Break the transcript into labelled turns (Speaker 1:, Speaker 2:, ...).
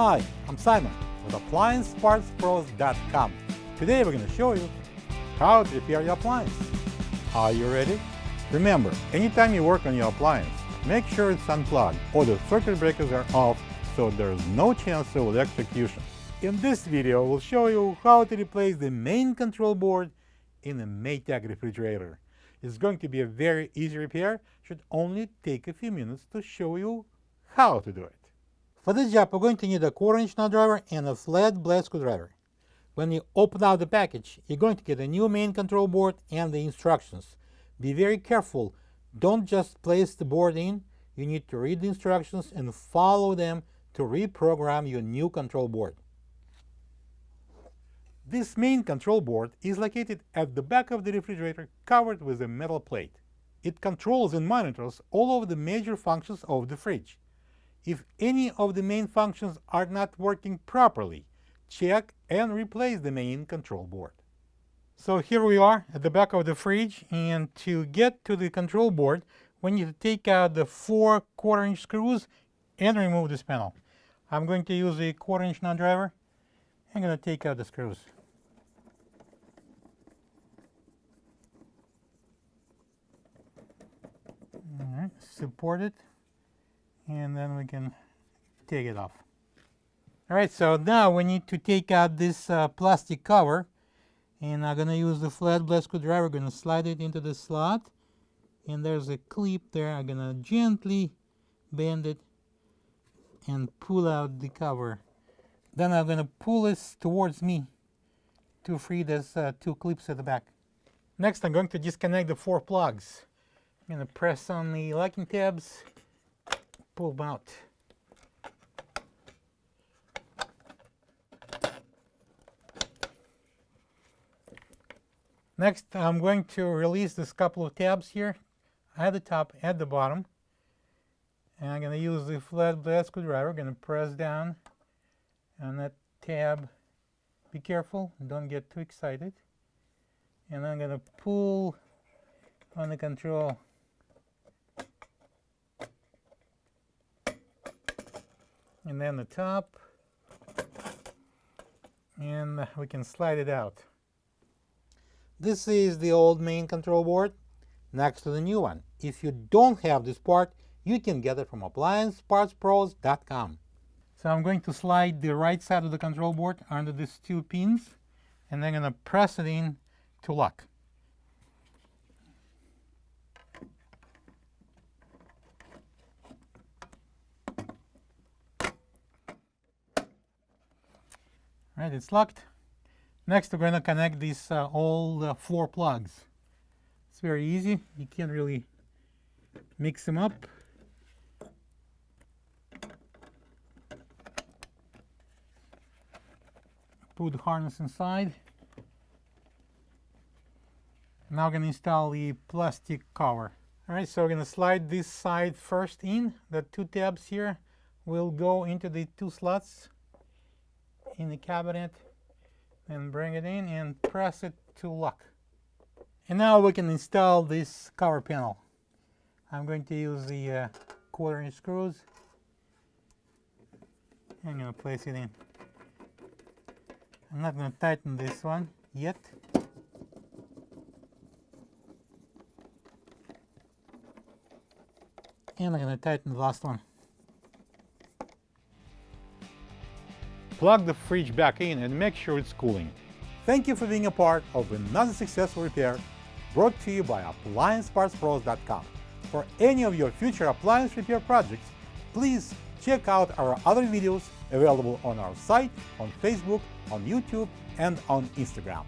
Speaker 1: Hi, I'm Simon with AppliancePartsPros.com. Today we're going to show you how to repair your appliance. Are you ready? Remember, anytime you work on your appliance, make sure it's unplugged or the circuit breakers are off so there's no chance of electrocution. In this video, we'll show you how to replace the main control board in a Maytag refrigerator. It's going to be a very easy repair. Should only take a few minutes to show you how to do it. For this job, we're going to need a 1/4-inch Nutdriver and a flat blade screwdriver. When you open out the package, you're going to get a new main control board and the instructions. Be very careful. Don't just place the board in. You need to read the instructions and follow them to reprogram your new control board. This main control board is located at the back of the refrigerator, covered with a metal plate. It controls and monitors all of the major functions of the fridge. If any of the main functions are not working properly, check and replace the main control board. So here we are at the back of the fridge, and to get to the control board, we need to take out the 4 1/4-inch screws and remove this panel. I'm going to use a 1/4-inch Nutdriver. I'm going to take out the screws. All right, support it, and then we can take it off. All right, so now we need to take out this plastic cover, and I'm going to use the flat blade screwdriver. I'm going to slide it into the slot, and there's a clip there. I'm going to gently bend it and pull out the cover. Then I'm going to pull this towards me to free these 2 clips at the back. Next, I'm going to disconnect the 4 plugs. I'm going to press on the locking tabs, pull them out. Next, I'm going to release this couple of tabs here at the top, at the bottom. And I'm going to use the flat blade screwdriver. I'm going to press down on that tab. Be careful, don't get too excited. And I'm going to pull on the control. And then the top. And we can slide it out. This is the old main control board next to the new one. If you don't have this part, you can get it from AppliancePartsPros.com. So I'm going to slide the right side of the control board under these 2 pins, and I'm going to press it in to lock. All right, it's locked. Next, we're going to connect these all 4 plugs. It's very easy. You can't really mix them up. Put the harness inside. Now we're going to install the plastic cover. All right, so we're going to slide this side first in. The 2 tabs here will go into the 2 slots in the cabinet. And bring it in and press it to lock. And now we can install this cover panel. I'm going to use the 1/4-inch screws. I'm going to place it in. I'm not going to tighten this one yet. And I'm going to tighten the last one. Plug the fridge back in and make sure it's cooling. Thank you for being a part of another successful repair brought to you by AppliancePartsPros.com. For any of your future appliance repair projects, please check out our other videos available on our site, on Facebook, on YouTube, and on Instagram.